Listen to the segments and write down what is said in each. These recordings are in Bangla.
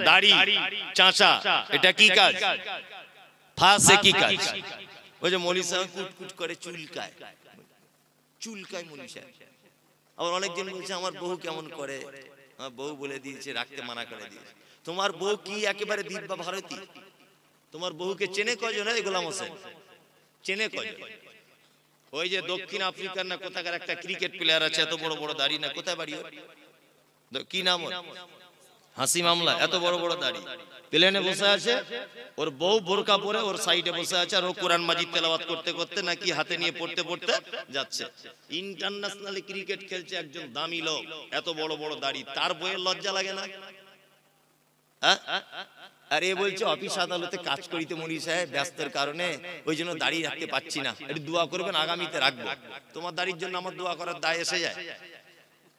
দাড়ি চাঁচা, এটা কি কাজ? ফাঁসে কি কাজ? ওই যে মৌলী সাহেব কুটকুট করে চুলকায়, চুলকায় মৌলী সাহেব। আবার অনেকজন বলছে আমার বউ কেমন করে, আমার বউ বলে দিয়েছে রাখতে মানা করে দিয়েছে। তোমার বউ কি একেবারে দিব্যা ভারতী? তোমার বউকে চেনে কজন? গোলাম হোসেন চেনে কজন? ওই যে দক্ষিণ আফ্রিকার না কোথাকার একটা ক্রিকেট প্লেয়ার আছে, এত বড় বড় দাড়ি, না কোথায় বাড়ি, কি নাম ওর? হাসি মামলা, এত বড় বড় দাড়ি, প্লেনে বসে আছে, ওর বউ বোরকা পরে ওর সাইডে বসে আছে, আর ও কোরআন মাজিদ তেলাওয়াত করতে করতে নাকি হাতে নিয়ে পড়তে পড়তে যাচ্ছে। ইন্টারন্যাশনালি ক্রিকেট খেলছে একজন দামি লোক, এত বড় বড় দাড়ি, তার বইয়ের লজ্জা লাগে না? আর এ বলছে অফিস আদালতে কাজ করিতে মৌলী সাহেব, ব্যস্তের কারণে ওই জন্য দাড়ি রাখতে পাচ্ছি না, একটু দোয়া করবেন আগামীতে রাখবো। তোমার দাড়ির জন্য আমার দোয়া করার দায় এসে যায়?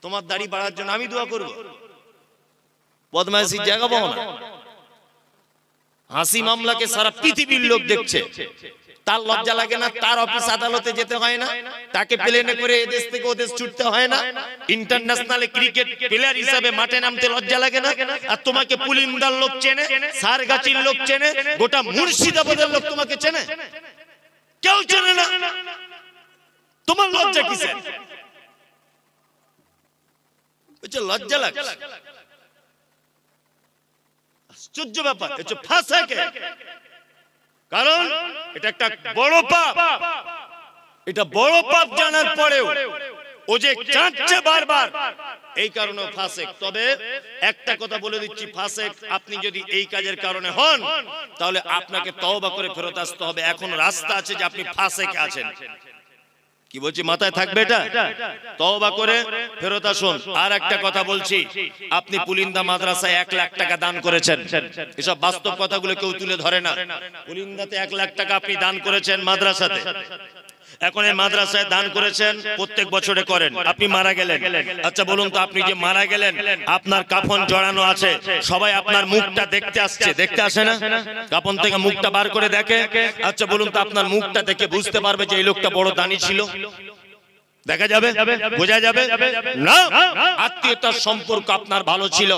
তোমার দাড়ি বাড়ার জন্য আমি দোয়া করবো? বদমাইশির জায়গা পাও না। হাসি মামলাকে সারা পৃথিবীর লোক দেখছে, তার লজ্জা লাগে না? তার অফিস আদালতে যেতে হয় না, তাকে প্লেনে করে এদেশ থেকে ওদেশ ছুটতে হয় না, ইন্টারন্যাশনাল ক্রিকেট প্লেয়ার হিসেবে মাঠে নামতে লজ্জা লাগে না? আর তোমাকে পুলিন্দার লোক চেনে, সারগাছির লোক চেনে, গোটা মুর্শিদাবাদের লোক তোমাকে চেনে, কেউ চেনে না। তোমার লজ্জা কিসের? লজ্জা লাগে? আশ্চর্য ব্যাপার। কারণ এটা একটা বড় পাপ, এটা বড় পাপ জানার পরেও ও যে চাচ্ছে বারবার, এই কারণে ফাসেক। তবে একটা কথা বলে দিচ্ছি, ফাসেক আপনি যদি এই কাজের কারণে হন, তাহলে আপনাকে তওবা করে ফেরত আসতে হবে। এখন রাস্তা আছে যে আপনি ফাসেক আছেন, কি বলছি মাথায় থাকবে এটা, তওবা করে ফেরত আসুন। আর একটা কথা বলছি, আপনি পুলিন্দা মাদ্রাসায় 1 লাখ টাকা দান করেছেন, এসব বাস্তব কথাগুলো কেউ তুলে ধরে না। পুলিন্দাতে 1 লাখ টাকা আপনি দান করেছেন মাদ্রাসাতে, এখন এই মাদ্রাসায় দান করেছেন, প্রত্যেক বছরে করেন, আপনি মারা গেলেন। আচ্ছা বলুন তো, আপনি যে মারা গেলেন, আপনার কাফন জড়ানো আছে, সবাই আপনার মুখটা দেখতে আসছে, দেখতে আসে না? কাফন থেকে মুখটা বার করে দেখে। আচ্ছা বলুন তো, আপনার মুখটা দেখে বুঝতে পারবে যে এই লোকটা বড় দানি ছিল? দেখা যাবে? বোঝা যাবে না? আত্মীয়তার সম্পর্ক আপনার ভালো ছিল,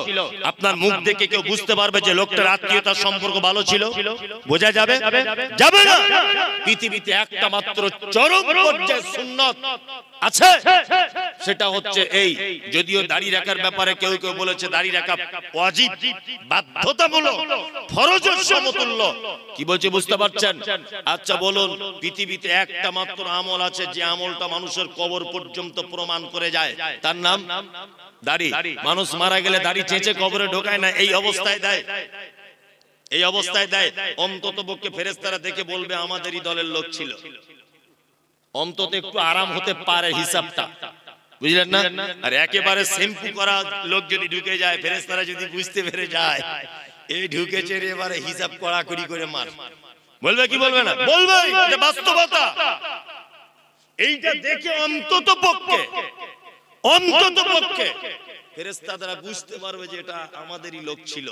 আপনার মুখ দেখে কেউ বুঝতে পারবে যে লোকটার আত্মীয়তার সম্পর্ক ভালো ছিল? বোঝা যাবে? যাবে না। পৃথিবীতে একটা মাত্র চরম পর্যায়ে সুন্নাত আছে, সেটা হচ্ছে এই, যদিও দাড়ি রাখার ব্যাপারে কেউ কেউ বলেছে দাড়ি রাখা ওয়াজিব, বাধ্যতামূলক, ফরজের সমতুল্য। কি বলছে বুঝতে পারছেন? আচ্ছা বলুন, পৃথিবীতে একটা মাত্র আমল আছে, যে আমলটা মানুষের কবর পর্যন্ত প্রমাণ করে যায়, তার নাম দাড়ি। মানুষ মারা গেলে দাড়ি চেঁচে কবরে ঢোকায় না, এই অবস্থায় দেয়, এই অবস্থায় দেয়। অন্তত পক্ষে ফেরেশতারা দেখে বলবে আমাদেরই দলের লোক ছিল, অন্তত একটু আরাম হতে পারে হিসাবটা, বুঝলেন না? আর একেবারে শ্যাম্পু করা লোক যদি ঢুকে যায়, ফেরেশতারা যদি বুঝতে পেরে যায় এই ঢুকেছে রে, এবারে হিসাব কড়াকড়ি করে মার, বলবে কি বলবে না? বলবে, এটা বাস্তবতা। এইটা দেখে অন্তত পক্ষে ফেরেশতারা বুঝতে পারবে যে এটা আমাদেরই লোক ছিল,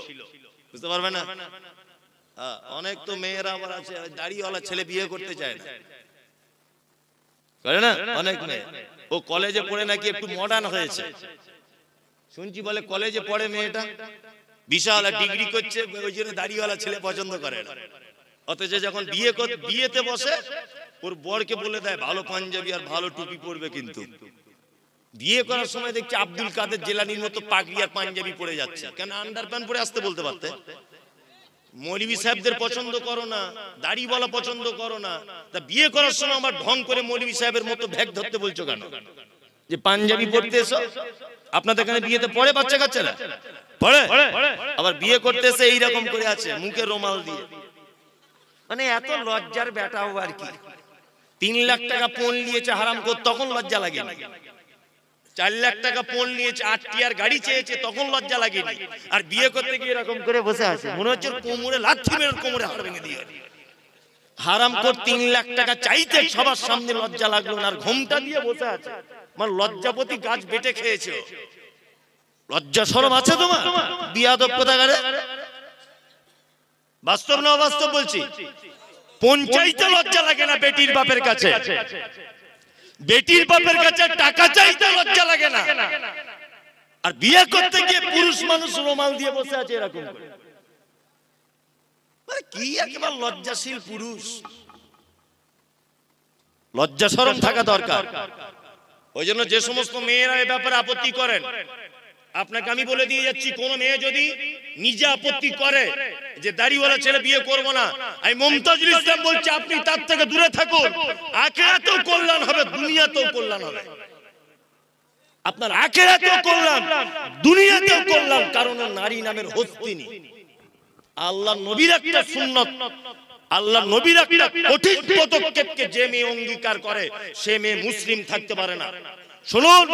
বুঝতে পারবে না? অনেক তো মেয়েরা আবার আছে, দাড়িওয়ালা ছেলে বিয়ে করতে চায় না, করে না? অনেক মেয়ে, ও কলেজে পড়ে নাকি একটু মডার্ন হয়েছে, শুনছি বলে কলেজে পড়ে মেয়েটা, বিশাল ডিগ্রি করছে, ওই জন্য দাড়িওয়ালা ছেলে পছন্দ করে না। অথচ যখন বিয়েতে বসে, ওর বরকে বলে দেয় ভালো পাঞ্জাবি আর ভালো টুপি পরবে, কিন্তু বিয়ে করার সময় দেখছি আব্দুল কাদের জেলানির মতো পাগড়ি আর পাঞ্জাবি পরে যাচ্ছে। কেন আন্ডারপ্যান্ট পরে আসতে বলতে পারতে? মৌলভী সাহেবদের পছন্দ করো না, দাড়িওয়ালা পছন্দ করো না, তা বিয়ে করার সময় আমার ঢং করে মৌলভী সাহেবের মতো ব্যাগ ধরতে বলছো কেন? যে পাঞ্জাবি পরতে এসো, আপনাদের এখানে বিয়েতে পড়ে বাচ্চা কাচ্চারা পড়ে, আবার বিয়ে করতে এসে এইরকম করে আছে, মুখে রুমাল দিয়ে, মানে এত লজ্জার বেটাও আর কি। 3 লাখ টাকা পণ নিয়েছে হারাম করে, তখন লজ্জা লাগেনি। 4 লাখ টাকা পণ নিয়েছে, 8 টিয়ার গাড়ি চেয়েছে, তখন লজ্জা লাগেনি। আর বিয়ে করতে গিয়ে এরকম করে বসে আছে, মনে হচ্ছে কোমরে লাথি মেরে কোমরে হাড় ভেঙে দিয়ে। হারাম করে 3 লাখ টাকা চাইতে সবার সামনে লজ্জা লাগলো না, আর ঘুমটা দিয়ে বসে আছে, মানে লজ্জাপতি গাছ বেটে খেয়েছে। লজ্জা শরম আছে তোমার? বিয়াদব কোথাকারে। বাস্তব না অবাস্তব বলছি? পঞ্চায়েতে লজ্জা লাগে না বেটির বাপের কাছে, বেটির বাপের কাছে টাকা চাইতে লজ্জা লাগে না, আর বিয়ে করতে গিয়ে পুরুষ মানুষ রুমাল দিয়ে বসে আছে এরকম করে। মানে কি একেবারে লজ্জাশীল পুরুষ, লজ্জা শরম থাকা দরকার। ওই জন্য যে সমস্ত মেয়েরা এই ব্যাপারে আপত্তি করেন, আপনাকে আমি বলে দিয়ে যাচ্ছি, কোন মেয়ে যদি নিজে আপত্তি করে যে দাড়িওয়ালা ছেলে বিয়ে করব না, আমি মুমতাজুল ইসলাম বলছি আপনি তার থেকে দূরে থাকুন। আখিরাতেও কল্যাণ হবে, দুনিয়াতেও কল্যাণ হবে। আপনার আখিরাতেও কল্যাণ, দুনিয়াতেও কল্যাণ। কারণ নারী নামের হস্তিনী। আল্লাহ নবীর একটা সুন্নত, আল্লাহ নবীর একটা কঠিন পদক্ষেপকে যে মেয়ে অঙ্গীকার করে সে মেয়ে মুসলিম থাকতে পারে না। শুনুন,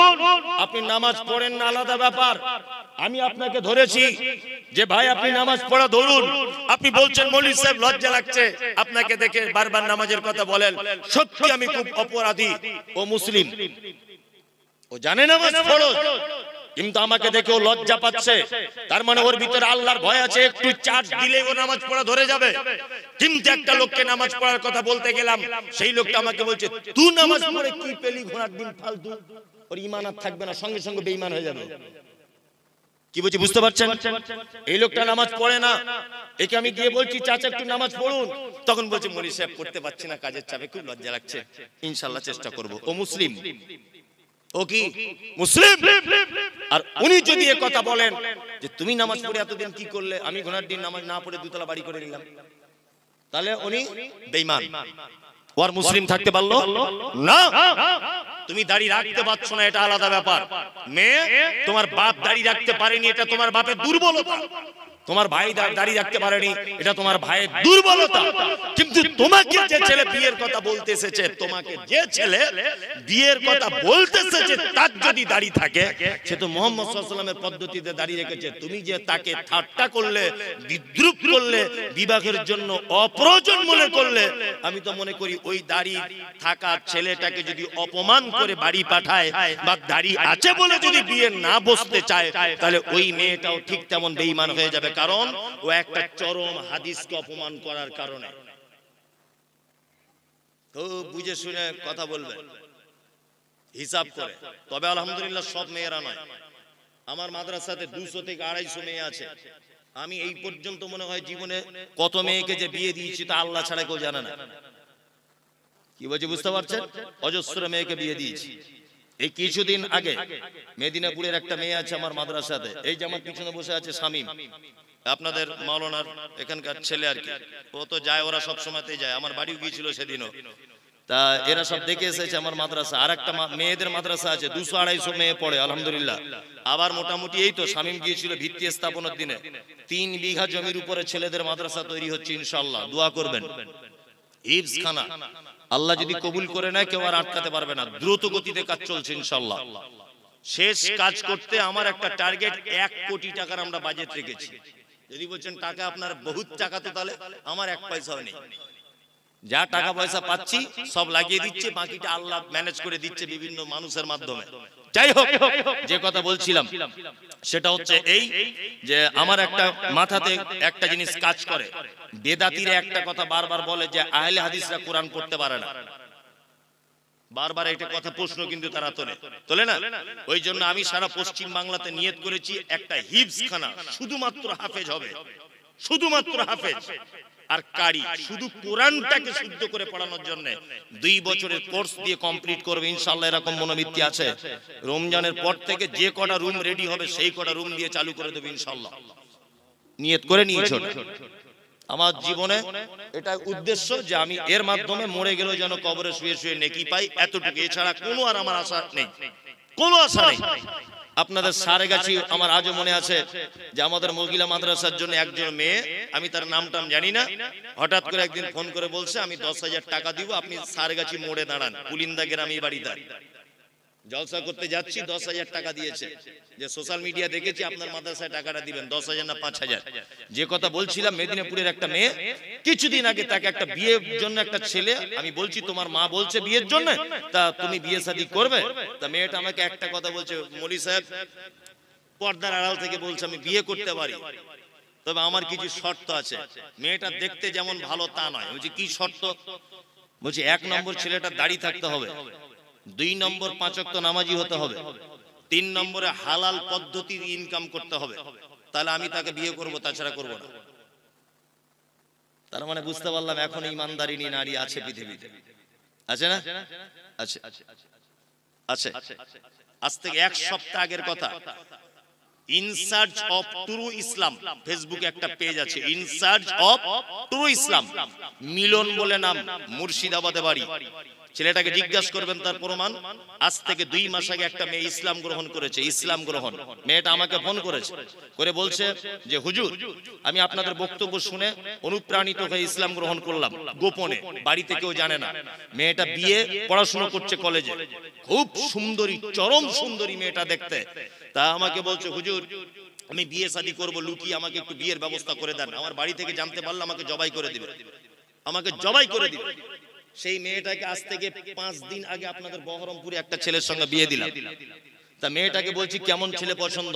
আপনি নামাজ পড়েন না আলাদা ব্যাপার, আমি আপনাকে ধরেছি যে ভাই আপনি নামাজ পড়া ধরুন, আপনি বলছেন মৌলভী সাহেব লজ্জা লাগছে আপনাকে দেখে বারবার নামাজের কথা বলেন, সত্যি আমি খুব অপরাধী। ও মুসলিম, ও জানে নামাজ ফরজ, কিন্তু আমাকে দেখে ও লজ্জা পাচ্ছে, তার মানে ওর ভিতরে আল্লাহর ভয় আছে। একটু চার্জ দিলে ও নামাজ পড়া ধরে যাবে। কিন্তু একটা লোককে নামাজ পড়ার কথা বলতে গেলাম, সেই লোকটা আমাকে বলছে তুই নামাজ পড়ে কি পেলি ঘোড়ার ডিম ফালতু, ওর ঈমান আর থাকবে না, সঙ্গে সঙ্গে বেঈমান হয়ে যাবে। কি বলছি বুঝতে পারছেন? এই লোকটা নামাজ পড়ে না, একে আমি গিয়ে বলছি চাচা একটু নামাজ পড়ুন, তখন বলছে মৌলভী সাহেব পড়তে পারছি না, কাজের চাপে খুব লজ্জা লাগছে, ইনশাআল্লাহ চেষ্টা করব। ও মুসলিম, ও কি মুসলিম? আর উনি যদি এ কথা বলেন যে তুমি নামাজ পড়ে এতদিন কি করলে, আমি ঘোড়ার দিন নামাজ না পড়ে দুতলা বাড়ি করে নিলাম, তাহলে উনি বেঈমান। ওর মুসলিম থাকতে পারলো না। তুমি দাড়ি রাখতে পারছো না, এটা আলাদা ব্যাপার। মেয়ে, তোমার বাপ দাড়ি রাখতে পারেনি, এটা তোমার বাপের দুর্বলতা। তোমার ভাই দাড়ি রাখতে পারেনি, এটা তোমার ভাইয়ের দুর্বলতা। কিন্তু তোমাকে যে ছেলে বিয়ের কথা বলতে এসেছে, তোমাকে যে ছেলে বিয়ের কথা বলতে এসেছে, তার যদি দাড়ি থাকে, সে তো মুহাম্মদ সাল্লাল্লাহু আলাইহি ওয়াসাল্লামের পদ্ধতিতে দাড়ি রেখেছে। তুমি যে তাকে ঠাট্টা করলে, বিদ্রুপ করলে, বিবাহের জন্য অপ্রয়োজন মনে করলে, আমি তো মনে করি ওই দাড়ি থাকা ছেলেটাকে যদি অপমান করে বাড়ি পাঠায় বা দাড়ি আছে বলে যদি বিয়ে না বসতে চায়, তাহলে ওই মেয়েটাও ঠিক তেমন বেঈমান হয়ে যাবে। কারণ ও একটা চরম হাদিসকে অপমান করার কারণে। তো বুঝে শুনে কথা বলবে, হিসাব করে। তবে আলহামদুলিল্লাহ সব মেয়েরা নয়, আমার মাদ্রাসাতে 200 থেকে 250 মেয়ে আছে। আমি এই পর্যন্ত মনে হয় জীবনে কত মেয়েকে যে বিয়ে দিয়েছি তা আল্লাহ ছাড়া কেউ জানে না। কি বলছি বুঝতে পারছেন? অজস্র মেয়েকে বিয়ে দিয়েছি। এই কিছুদিন আগে মেদিনীপুরের একটা মেয়ে আছে আমার মাদ্রাসাতে, এই যে আমার পিছনে বসে আছে শামীম, আপনাদের মাওলানার এখানকার ছেলে আর কি। ও তো যায়, ওরা সব সময়তেই যায়, আমার বাড়িও গিয়েছিল সেদিনও। তা এরা সব দেখে এসেছে আমার মাদ্রাসা। আর একটা মেয়েদের মাদ্রাসা আছে, 200-250 মেয়ে পড়ে আলহামদুলিল্লাহ। আবার মোটামুটি এই তো শামীম গিয়েছিল ভিত্তি স্থাপনের দিনে, 3 বিঘা জমির উপরে ছেলেদের মাদ্রাসা তৈরি হচ্ছে ইনশাআল্লাহ। দোয়া করবেন। হিফজ খানা আল্লাহ যদি কবুল করে নেয়, কেউ আর আটকাতে পারবে না। দ্রুত গতিতে কাজ চলছে ইনশাআল্লাহ। শেষ কাজ করতে আমার একটা টার্গেট 1 কোটি টাকার আমরা বাজেট রেখেছি। যদি বলছেন টাকা আপনার বহুত টাকা, তো তাহলে আমার 1 পয়সাও নেই। যা টাকা পয়সা পাচ্ছি সব লাগিয়ে দিচ্ছে, বাকিটা আল্লাহ ম্যানেজ করে দিচ্ছে বিভিন্ন মানুষের মাধ্যমে। যাই হোক, যে কথা বলছিলাম সেটা হচ্ছে এই যে আমার একটা মাথাতে একটা জিনিস কাজ করে। বেদাতিরা একটা কথা বারবার বলে যে আহলে হাদিসরা কোরআন পড়তে পারে না। বারবার একটা কথা প্রশ্ন কিন্তু তারা তোলে না। ওই জন্য আমি সারা পশ্চিম বাংলাতে নিয়ত করেছি একটা হিফজ খানা, শুধুমাত্র হাফেজ হবে, শুধুমাত্র হাফেজ আর কারি, শুধু কোরআনটাকে শুদ্ধ করে পড়ানোর জন্য 2 বছরের কোর্স দিয়ে কমপ্লিট করবে ইনশাআল্লাহ। এরকম মনোবৃত্তি আছে। রমজানের পর থেকে যে কটা রুম রেডি হবে সেই কটা রুম দিয়ে চালু করে দেবে ইনশাআল্লাহ। নিয়ত করে নিয়েছো। আমার জীবনে এটা উদ্দেশ্য যে আমি এর মাধ্যমে মরে গেলেও যেন কবরে শুয়ে শুয়ে নেকি পাই, এতটুকু। এছাড়া কোনো আর আমার আশা নেই, কোনো আশা নেই। আপনাদের সারেগাছি আমার আজও মনে আছে যে আমাদের মহিলা মাদ্রাসার জন্য একজন মেয়ে, আমি তার নামটাম জানি না, হঠাৎ করে একদিন ফোন করে বলছে আমি 10,000 টাকা দিব, আপনি সারেগাছি মোড়ে দাঁড়ান, পুলিন্দা গ্রামে বাড়িতে জলসা করতে যাচ্ছি। 10,000 টাকা দিয়েছে। যে সোশ্যাল মিডিয়া দেখেছি আপনার মাদ্রাসায় টাকাটা দিবেন, 10,000 না 5,000। যে কথা বলছিলাম, মেদিনীপুরের একটা মেয়ে কিছুদিন আগে, তাকে একটা বিয়ের জন্য একটা ছেলে, আমি বলছি তোমার মা বলছে বিয়ের জন্য, তা তুমি বিয়ে শাদী করবে? তা মেয়েটা আমাকে একটা কথা বলছে, মৌলভী সাহেব পর্দার আড়াল থেকে বলছে আমি বিয়ে করতে পারি, তবে আমার কিছু শর্ত আছে। মেয়েটা দেখতে যেমন ভালো তা নয়। বলছি কি শর্ত? বলছি 1 নম্বর ছেলেটার দাড়ি থাকতে হবে, 2 নম্বর 5 ওয়াক্ত নামাজি হতে হবে, 3 নম্বরে হালাল পদ্ধতি ইনকাম করতে হবে, তাহলে আমি তাকে বিয়ে করব, তাছাড়া করব না। তার মানে বুঝতে পারলাম এখন ইমানদারিনী নারী আছে পৃথিবীতে, আছে না? আছে, আছে। আজ থেকে 1 সপ্তাহ আগের কথা, ইন সার্চ অফ ট্রু ইসলাম, ফেসবুকে একটা পেজ আছে, ইন সার্চ অফ ট্রু ইসলাম, মিলন বলে নাম, মুর্শিদাবাদে বাড়ি। ছেলেটাকে জিজ্ঞাসা করবেন তার প্রমাণ। আজ থেকে 2 মাস আগে একটা মেয়ে ইসলাম গ্রহণ করেছে, ইসলাম গ্রহণ। মেয়েটা আমাকে ফোন করেছে, করে বলছে যে হুজুর, আমি আপনাদের বক্তব্য শুনে অনুপ্রাণিত হয়ে ইসলাম গ্রহণ করলাম, গোপনে, বাড়িতে কেউ জানে না। মেয়েটা বিয়ে পড়াশোনা করছে কলেজে, খুব সুন্দরী, চরম সুন্দরী মেয়েটা দেখতে। তা আমাকে বলছে হুজুর, আমি বিয়ে শাদী করব, লুকিয়ে আমাকে একটু বিয়ের ব্যবস্থা করে দেন, আমার বাড়ি থেকে জানতে পারলে আমাকে জবাই করে দিবে, আমাকে জবাই করে দিবে। সেই মেয়েটাকে আজ থেকে 5 দিন আগে আপনাদের বহরমপুরে একটা ছেলের সঙ্গে বিয়ে দিলাম। তা মেয়েটাকে বলছি কেমন ছেলে পছন্দ?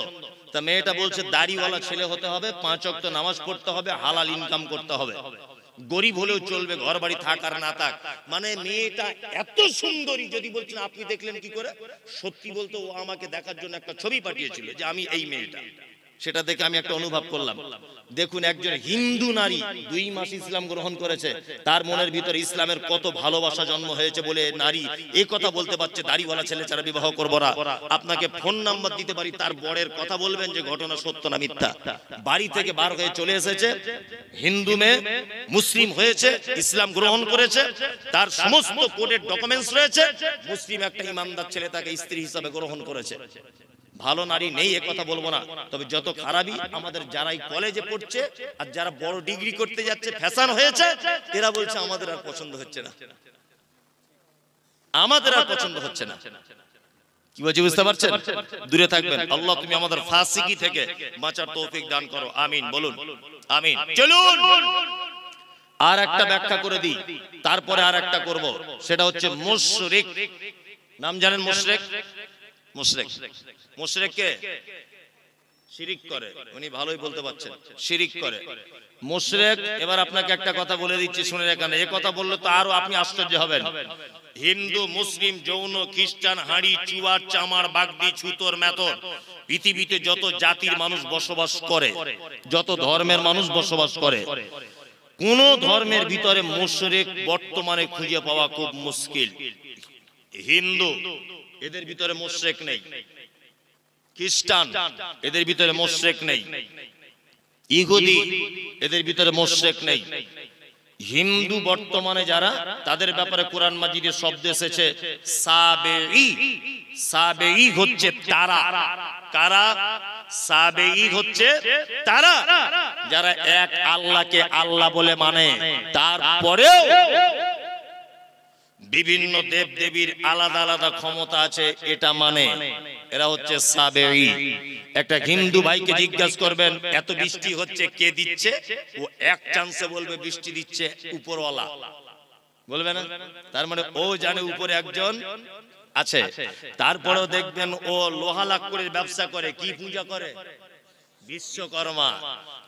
তা মেয়েটা বলছে দাড়িওয়ালা ছেলে হতে হবে, 5 ওয়াক্ত নামাজ পড়তে হবে, হালাল ইনকাম করতে হবে, গরিব হলেও চলবে, ঘর বাড়ি থাক আর না থাক। মানে মেয়েটা এত সুন্দরী, যদি বলছেন আপনি দেখলেন কি করে, সত্যি বলতে ও আমাকে দেখার জন্য একটা ছবি পাঠিয়েছিল যে আমি এই মেয়েটা। সেটা দেখে আমি একটা অনুভব করলাম, দেখুন একজন হিন্দু নারী 2 মাস ইসলাম গ্রহণ করেছে, তার মনের ভিতরে ইসলামের কত ভালোবাসা জন্ম হয়েছে বলে নারী এই কথা বলতে পারছে দাড়িওয়ালা ছেলে ছাড়া বিবাহ করব না। আপনাকে ফোন নাম্বার দিতে পারি, তার বরের কথা বলবেন যে ঘটনা সত্য না মিথ্যা। বাড়ি থেকে বার হয়ে চলে এসেছে, হিন্দু মেয়ে মুসলিম হয়েছে, ইসলাম গ্রহণ করেছে, তার সমস্ত কোর্টের ডকুমেন্টস রয়েছে, মুসলিম একটা ইমানদার ছেলে তাকে স্ত্রী হিসাবে গ্রহণ করেছে। ভালো নারী নেই এ কথা বলবো না, তবে যত খারাপই আমাদের যারাই কলেজে পড়ছে আর যারা বড় ডিগ্রি করতে যাচ্ছে, ফ্যাশন হয়েছে, এরা বলছে আমাদের আর পছন্দ হচ্ছে না, আমাদের আর পছন্দ হচ্ছে না। কি বলছি বুঝতে পারছেন? দূরে থাকবেন। আল্লাহ তুমি আমাদের ফাসিকি থেকে বাঁচার তৌফিক দান করো, আমিন বলুন, আমিন। চলুন আর একটা ব্যাখ্যা করে দিই, তারপরে আর একটা করব, সেটা হচ্ছে মুশরিক। নাম জানেন মুশরিক? মুশরিক, মুশরিক কে? শিরিক করে, উনি ভালোই বলতে পারছেন, শিরিক করে মুশরিক। এবার আপনাকে একটা কথা বলে দিচ্ছি, শুনে রাখেন, এই কথা বললে তো আরো আপনি আশ্চর্য হবেন। হিন্দু, মুসলিম, জৈন, খ্রিস্টান, হাঁড়ি, চুয়ার, চামার, বাগদি, ছুতোর, মেথর, পৃথিবীতে যত জাতির মানুষ বসবাস করে, যত ধর্মের মানুষ বসবাস করে, কোন ধর্মের ভিতরে মুশরিক বর্তমানে খুঁজে পাওয়া খুব মুশকিল। হিন্দু, এদের ভিতরে মুশরিক নেই। খ্রিস্টান, এদের ভিতরে মুশরিক নেই। ইহুদি, এদের ভিতরে মুশরিক নেই। হিন্দু বর্তমানে যারা, তাদের ব্যাপারে কোরআন মাজিদে শব্দ এসেছে সাবেঈ। সাবেঈ হচ্ছে তারা। কারা? সাবেঈ হচ্ছে তারা যারা এক আল্লাহকে আল্লাহ বলে মানে, তারপরেও বিভিন্ন দেব দেবীর আলাদা আলাদা ক্ষমতা আছে এটা মানে, এরা হচ্ছে সাবেঈ। একটা হিন্দু ভাইকে জিজ্ঞাসা করবেন এত বৃষ্টি হচ্ছে কে দিচ্ছে, ও এক চান্সে বলবে বৃষ্টি দিচ্ছে উপরওয়ালা, বলবে না? তার মানে ও জানে উপরে একজন আছে। তারপরেও দেখবেন ও লোহা লাক্কড়ের ব্যবসা করে, কি পূজা করে? বিশ্বকর্মা।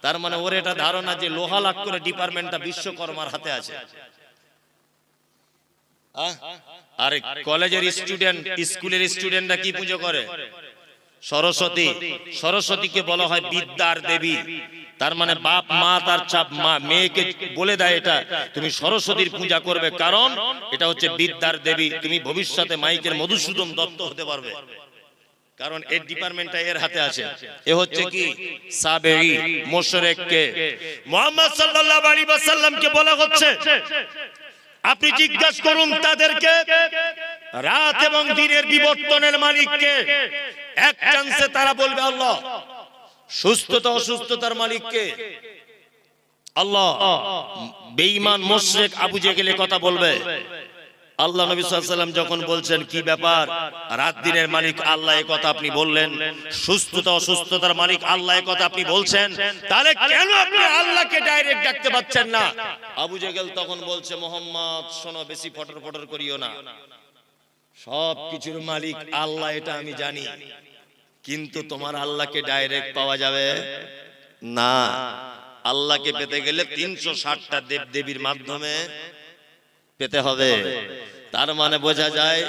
তার মানে ওর এটা ধারণা যে লোহা লাক্কড়ের ডিপার্টমেন্টটা বিশ্বকর্মার হাতে আছে। আরে কলেজের স্টুডেন্ট, স্কুলের স্টুডেন্টরা কি পুজো করে? সরস্বতী। সরস্বতীকে বলা হয় বিদ্যার দেবী। তার মানে বাপ মা তার চাপ মা মেয়েকে বলে দেয় এটা তুমি সরস্বতীর পূজা করবে, কারণ এটা হচ্ছে বিদ্যার দেবী, তুমি ভবিষ্যতে মাইকের মধুসূদন দত্ত হতে পারবে, কারণ এর ডিপার্টমেন্টটা এর হাতে আছে। এ হচ্ছে কি? সাবেঈ। মুশরিককে মুহাম্মদ সাল্লাল্লাহু আলাইহি ওয়াসাল্লামকে বলা হচ্ছে আপনি জিজ্ঞাসা করুন তাদেরকে রাত এবং দিনের বিবর্তনের মালিককে। এক চান্সে তারা বলবে আল্লাহ। সুস্থতা অসুস্থতার মালিককে আল্লাহ। বেঈমান মুশরিক আবু জেহেল কথা বলবে। আল্লাহ নবী সাল্লাল্লাহু আলাইহি ওয়াসাল্লাম যখন বলছেন কি ব্যাপার, রাত দিনের মালিক আল্লাহ, এই কথা আপনি বললেন, সুস্থতা অসুস্থতার মালিক আল্লাহ, এই কথা আপনি বলছেন, তাহলে কেন আপনি আল্লাহকে ডাইরেক্ট ডাকতে পাচ্ছেন না? আবু জেহেল তখন বলছে মুহাম্মদ শোনো, বেশি ফটর ফটর করিও না, সব কিছুর মালিক আল্লাহ এটা আমি জানি, কিন্তু তোমার আল্লাহকে ডাইরেক্ট পাওয়া যাবে না। আল্লাহকে পেতে গেলে 360টা দেব দেবীর মাধ্যমে পেতে হবে। তার মানে বোঝা যায়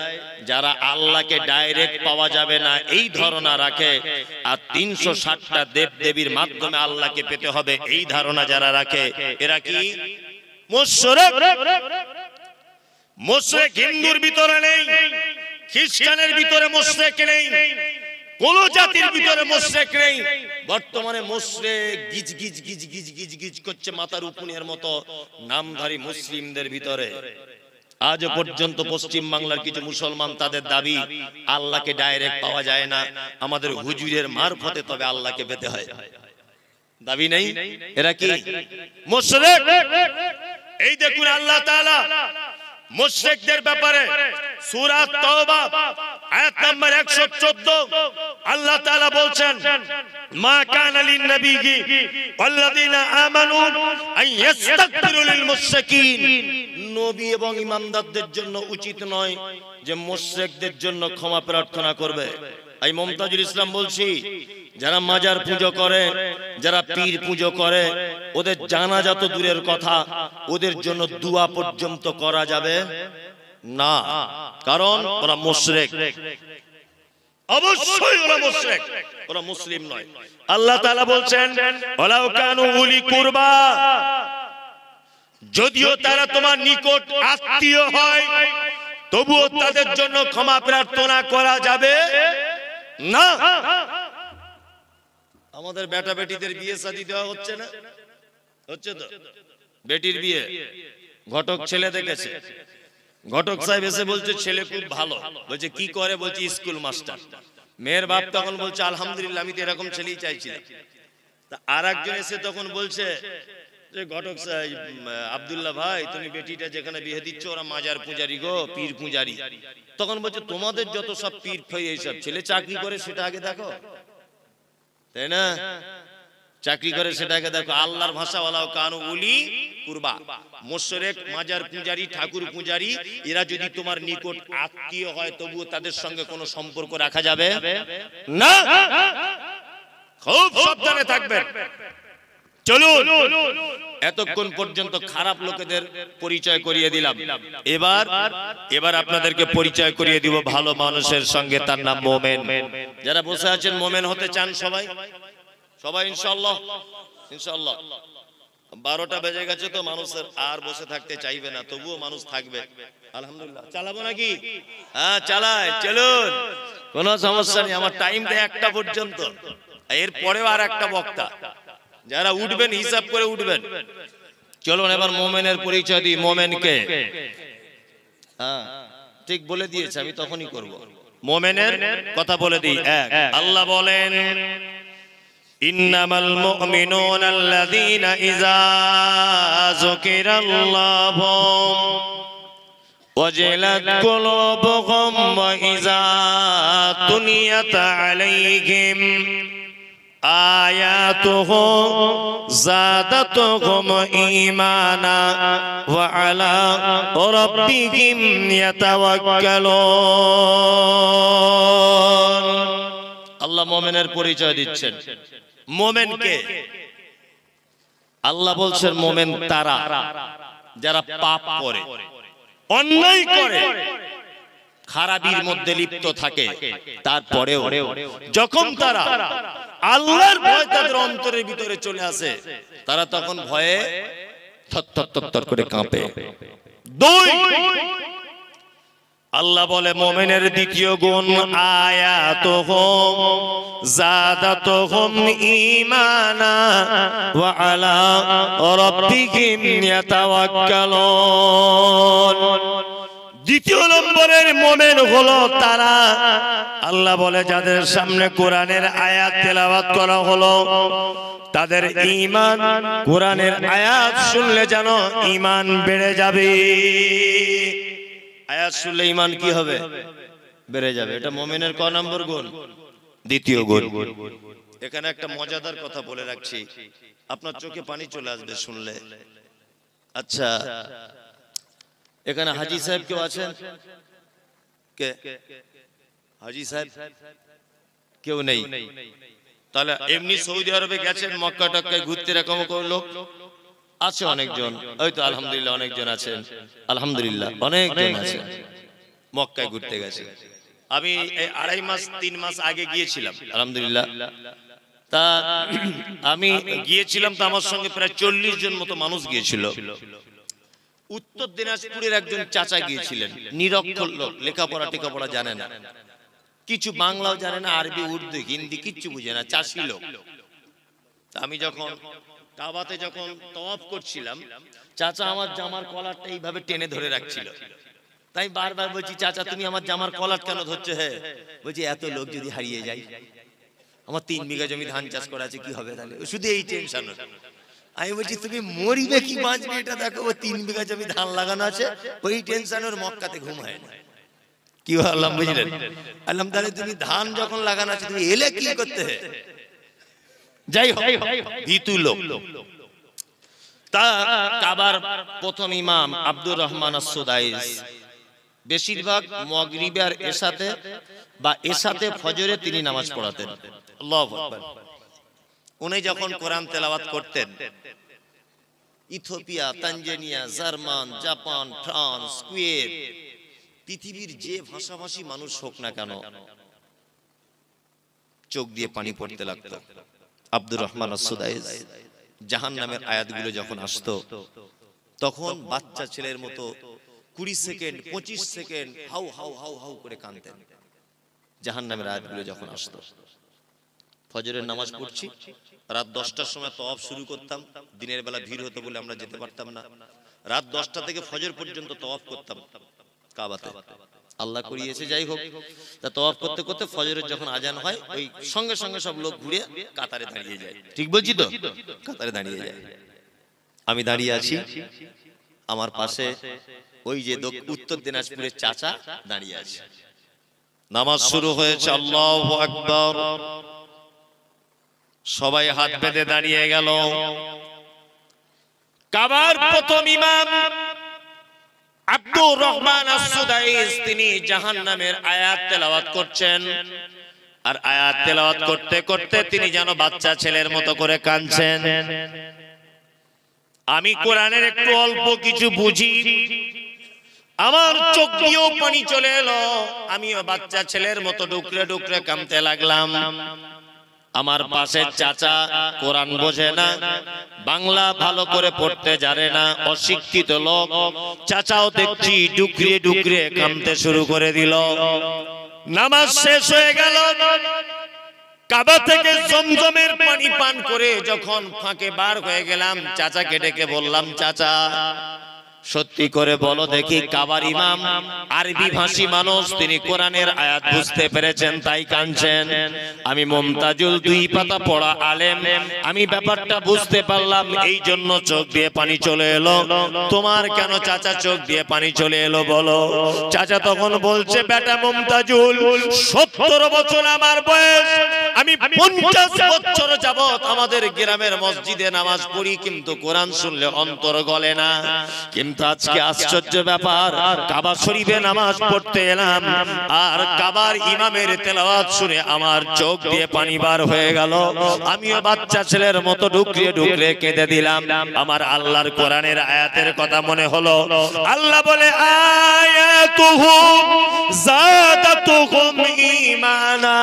যারা আল্লাহকে ডাইরেক্ট পাওয়া যাবে না এই ধারণা রাখে, আর 360টা দেব দেবীর মাধ্যমে আল্লাহকে পেতে হবে এই ধারণা যারা রাখে, এরা কি মুশরিক। মুশরিক হিন্দুর ভিতরে নেই, খ্রিস্টানের ভিতরে মুশরিক নেই, কোন জাতির ভিতরে মুশরিক নেই। বর্তমানে মুশরিক গিজ গিজ গিজ গিজ গিজ গিজ করছে মাথার উকুনের মতো নামধারী মুসলিমদের ভিতরে। আজ পর্যন্ত পশ্চিম বাংলার কিছু মুসলমান তাদের দাবি আল্লাহকে ডাইরেক্ট পাওয়া যায় না, আমাদের হুজুরের মারফতে তবে আল্লাহকে পেতে হয়, দাবি নেই। এরা কি মুশরিক। এই দেখুন আল্লাহ তাআলা মুশরিকদের ব্যাপারে সূরা তাওবা আয়াত নাম্বার 114 আল্লাহ তাআলা বলছেন, মা কানা লিন নবিয়্যি ওয়াল্লাযিনা আমানু আন ইস্তাগফিরু লিল মুশরিকিন। নবী এবং ঈমানদারদের জন্য উচিত নয় যে মুশরিকদের জন্য ক্ষমা প্রার্থনা করবে। এই মুমতাজুল ইসলাম বলছি, যারা মাজার পুজো করে, যারা পীর পুজো করে, ওদের জানাজা তো দূরের কথা, ওদের জন্য দোয়া পর্যন্ত করা যাবে না, কারণ ওরা মুশরিক। অবশ্যই ওরা মুশরিক, ওরা মুসলিম নয়। আল্লাহ তাআলা বলছেন, ওয়ালাউ কানু উলি কুরবা, যদিও তারা তোমার নিকট আত্মীয় হয় তবুও তাদের জন্য ক্ষমা প্রার্থনা করা যাবে না। আমাদের বেটা বেটিদের বিয়ে শাদী দেওয়া হচ্ছে না, হচ্ছে তো। বেটির বিয়ে ঘটক ছেলে দেখেছে, ঘটক সাহেব এসে বলছে ছেলে খুব ভালো, বলছে কি করে, বলছে স্কুল মাস্টার। মেয়ের বাপ তখন বলছে আলহামদুলিল্লাহ, আমি তো এরকম ছেলেই চাইছিলাম। তা আর একজন এসে তখন বলছে যে ঘটক সাহেব, আব্দুল্লাহ ভাই তুমি বেটিটা যেখানে বিয়ে দিচ্ছ ওরা মাজার পূজারি গো, পীর পূজারি। তখন বলছে তোমাদের যত সব পীর ফই এইসব, ছেলে চাকরি করে সেটা আগে দেখো, তাই না? চাকরি করে সেটাকে দেখো। আল্লাহর ভাষা ওয়ালাউ কানু উলি কুরবা, মুশরিক, মাজার পূজারি, ঠাকুর পূজারি, এরা যদি তোমার নিকট আত্মীয় হয় তবুও তাদের সঙ্গে কোনো সম্পর্ক রাখা যাবে না। খুব সাবধানে থাকবেন। চলুন, এতক্ষণ পর্যন্ত খারাপ লোকেদের পরিচয় করিয়ে দিলাম, এবার আপনাদেরকে পরিচয় করিয়ে দিব ভালো মানুষের সঙ্গে, তার নাম মোমেন। যারা বসে আছেন মোমেন হতে চান সবাই, সবাই ইনশাআল্লাহ। ইনশাআল্লাহ 12টা বেজে গেছে তো মানুষের আর বসে থাকতে চাইবে না, তবুও মানুষ থাকবে। আলহামদুলিল্লাহ, চালাবো নাকি? হ্যাঁ চালাই, চলুন, কোনো সমস্যা নেই। আমার টাইম তো 1টা পর্যন্ত, এর পরেও আর একটা বক্তা। যারা উঠবেন হিসাব করে উঠবেন। চলুন এবার মোমেনের পরিচয় দিই। মোমেনকে হ্যাঁ ঠিক বলে দিয়েছে, আমি তখনই করব। মোমেনের কথা বলে দিই। এক, আল্লাহ বলেন, ইন্নামাল মুমিনুনা আল্লাযীনা ইযা যুকিরাল্লাহু ওয়াজিলাত কুলুবুহুম ওয়া ইযা তুলিয়াত আলাইহিম আয়াতুহু যাদাতুহুম ঈমানা ওয়া আলা রাব্বিহিম ইয়াতাওয়াক্কালুন। আল্লাহ মুমিনের পরিচয় দিচ্ছেন। মুমিনকে আল্লাহ বলছেন মুমিন তারা যারা পাপ করে, অন্যায় করে, খারাপির মধ্যে লিপ্ত থাকে, তারপরেও যখন তারা আল্লাহর ভয় তাদের অন্তরের ভিতরে চলে আসে, তারা তখন ভয়ে থরথর করে কাঁপে। দুই, আল্লাহ বলে মুমিনের দ্বিতীয় গুণ আয়াতুহুম যাদাতুহুম ঈমানা ওয়া আলা রাব্বিহিম ইয়াতাওয়াক্কালুন। দ্বিতীয় নম্বরের মুমিন হলো তারা, আল্লাহ বলে যাদের সামনে কোরআনের আয়াত তেলাওয়াত করা হলো তাদের ঈমান, কোরআনের আয়াত শুনলে যেন ঈমান বেড়ে যাবে। আয়াত শুনলে ঈমান কি হবে? বেড়ে যাবে। এটা মুমিনের ক নম্বর গুণ? দ্বিতীয় গুণ। এখানে একটা মজাদার কথা বলে রাখছি, আপনার চোখে পানি চলে আসবে শুনলে। আচ্ছা, এখানে হাজী সাহেব কেউ আছেন? কে হাজী সাহেব? কেউ নেই। তাহলে এমনি সৌদি আরবে গেছেন, মক্কা টক্কায় ঘুরতে, এরকম কোন লোক আছে অনেকজন, হয়তো আলহামদুলিল্লাহ অনেকজন আছেন, আলহামদুলিল্লাহ অনেকজন আছেন মক্কায় ঘুরতে গেছে। আমি এই 2.5 মাস 3 মাস আগে গিয়েছিলাম আলহামদুলিল্লাহ। তা আমি গিয়েছিলাম, তো আমার সঙ্গে প্রায় 40 জন মতো মানুষ গিয়েছিল। উত্তর দিনাজপুরের একজন চাচা গিয়েছিলেন, নিরক্ষর লোক, লেখাপড়া টেখাপড়া জানে না, কিছু বাংলাও জানে না, আরবি উর্দু হিন্দি কিচ্ছু বুঝে না, চাষি লোক। আমি যখন কাবাতে যখন তওয়াফ করছিলাম, চাচা আমার জামার কলারটা এইভাবে টেনে ধরে রাখছিল। তাই বারবার বলছি, চাচা তুমি আমার জামার কলার কেন ধরছো? হ্যাঁ বলছি, এত লোক যদি হারিয়ে যায়, আমার 3 বিঘা জমি ধান চাষ করা আছে, কি হবে তাহলে? শুধু এই টেনশন। আমি বলছি তুমি মরিবে কি বাঁচবে এটা দেখো, 3 বিঘা জমি ধান লাগানো আছে, ওই টেনশন ওর মক্কাতে ঘুম হয় না। কি বললাম বুঝলেন? আল্লাহ তাহলে তুমি ধান যখন লাগানো আছে তুমি এলে কি করতে? যাই হোক, ভীতু লোক। তা কাবার প্রথম ইমাম আব্দুর রহমান আস-সুদাইস বেশিরভাগ মাগরিবে আর এশাতে বা এশাতে ফজরে তিনি নামাজ পড়াতেন। আল্লাহু আকবার। উনি যখন কোরআন তেলাওয়াত করতেন, Ethiopia, Tanzania, German, Japan, France, Kuwait, পৃথিবীর যে ভাষাভাষী মানুষ হোক না কেন, চোখ দিয়ে পানি পড়তে লাগতো। আব্দুর রহমান আস-সুদাইস জাহান্নামের আয়াতগুলো যখন আসতো, তখন বাচ্চা ছেলের মতো 20 second 25 second how how how how করে কাঁদতেন। জাহান্নামের আয়াতগুলো যখন আসতো, ফজরের নামাজ পড়ছি, রাত 10টার সময় তওয়াফ শুরু করতাম। দিনের বেলা ভিড় হতো বলে আমরা যেতে পারতাম না। রাত 10টা থেকে ফজর পর্যন্ত তওয়াফ করতাম কাবাতে, আল্লাহ করিয়েছে। যাই হোক, তা তওয়াফ করতে করতে ফজরের যখন আজান হয়, ওই সঙ্গে সঙ্গে সব লোক ঘুরে কাতারে দাঁড়িয়ে যায়। ঠিক বলছি তো? কাতারে দাঁড়িয়ে যায়। আমি দাঁড়িয়ে আছি, আমার পাশে ওই যে উত্তর দিনাজপুরের চাচা দাঁড়িয়ে আছে। নামাজ শুরু হয়েছে, আল্লাহু আকবার। সবাই হাত বেঁধে দাঁড়িয়ে গেল। কাবার প্রথম ইমাম আব্দুর রহমান আস-সুদাইস তিনি জাহান্নামের আয়াত তেলাওয়াত করছেন। আর আয়াত তেলাওয়াত করতে করতে তিনি যেন বাচ্চা ছেলের মতো করে কাঁদছেন। আমি কোরআনের একটু অল্প কিছু বুঝি, আমার চোখ দিয়েও পানি চলে এলো। আমিও বাচ্চা ছেলের মতো ডুকরে ডুকরে কাঁদতে লাগলাম। আমার পাশে চাচা কোরআন বোঝে না, বাংলা ভালো করে পড়তে জানে না, অশিক্ষিত লোক। চাচাও দেখছি ডুকরিয়ে ডুকরিয়ে কাঁদতে শুরু করে দিল। নামাজ শেষ হয়ে গেল। কাবা থেকে জমজমের পানি পান করে যখন ফাঁকে বার হয়ে গেলাম, চাচাকে ডেকে বললাম, চাচা সত্যি করে বলো দেখি, কাবার ইমাম আরবি ভাষী মানুষ, তিনি কোরআনের আয়াত বুঝতে পেরেছেন তাই কাঁদছেন। আমি মুমতাজুল 2 পাতা পড়া আলেম, আমি ব্যাপারটা বুঝতে পারলাম, এই জন্য চোখ দিয়ে পানি চলে এলো। তোমার কেন চাচা চোখ দিয়ে পানি চলে এলো বলো? চাচা তখন বলছে, বেটা মুমতাজুল, 70 বছর আমার বয়স, আমি 50 বছর যাবত আমাদের গ্রামের মসজিদে নামাজ পড়ি, কিন্তু কোরআন শুনলে অন্তর গলে না। কিন্তু আজকে আশ্চর্য ব্যাপার, কাবা শরীফে নামাজ পড়তে এলাম, আর কাবার ইমামের তেলাওয়াত শুনে আমার চোখ দিয়ে পানি বার হয়ে গেল। আমিও বাচ্চা ছেলের মতো ডুকরিয়ে ডুকরিয়ে কেঁদে দিলাম। আমার আল্লাহর কোরআনের আয়াতের কথা মনে হলো। আল্লাহ বলে, আয়াতুহু যাদাতুহুম ঈমানা